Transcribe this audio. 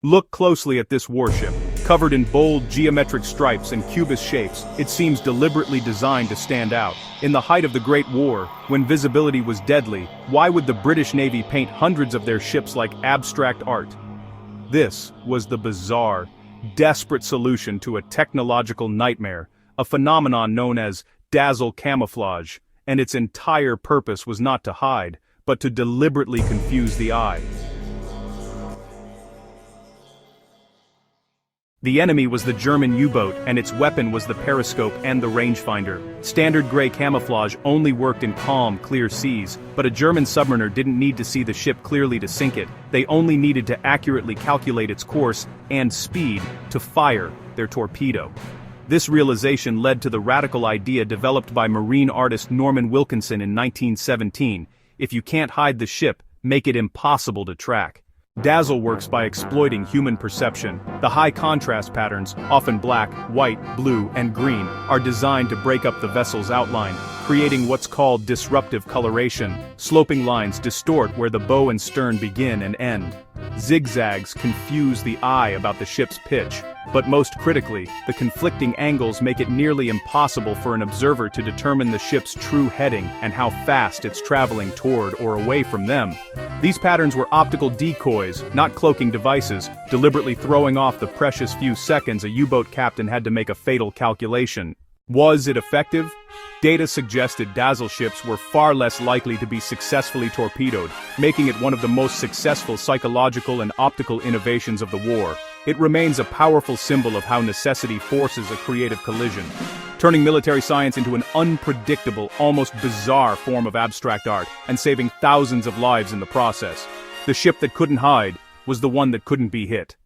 Look closely at this warship. Covered in bold geometric stripes and cubist shapes, it seems deliberately designed to stand out. In the height of the Great War, when visibility was deadly, why would the British Navy paint hundreds of their ships like abstract art? This was the bizarre, desperate solution to a technological nightmare, a phenomenon known as dazzle camouflage, and its entire purpose was not to hide, but to deliberately confuse the eye. The enemy was the German U-boat, and its weapon was the periscope and the rangefinder. Standard gray camouflage only worked in calm, clear seas, but a German submariner didn't need to see the ship clearly to sink it. They only needed to accurately calculate its course and speed to fire their torpedo. This realization led to the radical idea developed by marine artist Norman Wilkinson in 1917: if you can't hide the ship, make it impossible to track. Dazzle works by exploiting human perception. The high contrast patterns, often black, white, blue, and green, are designed to break up the vessel's outline, creating what's called disruptive coloration. Sloping lines distort where the bow and stern begin and end. Zigzags confuse the eye about the ship's pitch. But most critically, the conflicting angles make it nearly impossible for an observer to determine the ship's true heading and how fast it's traveling toward or away from them. These patterns were optical decoys, not cloaking devices, deliberately throwing off the precious few seconds a U-boat captain had to make a fatal calculation. Was it effective? Data suggested dazzle ships were far less likely to be successfully torpedoed, making it one of the most successful psychological and optical innovations of the war. It remains a powerful symbol of how necessity forces a creative collision, turning military science into an unpredictable, almost bizarre form of abstract art, and saving thousands of lives in the process. The ship that couldn't hide was the one that couldn't be hit.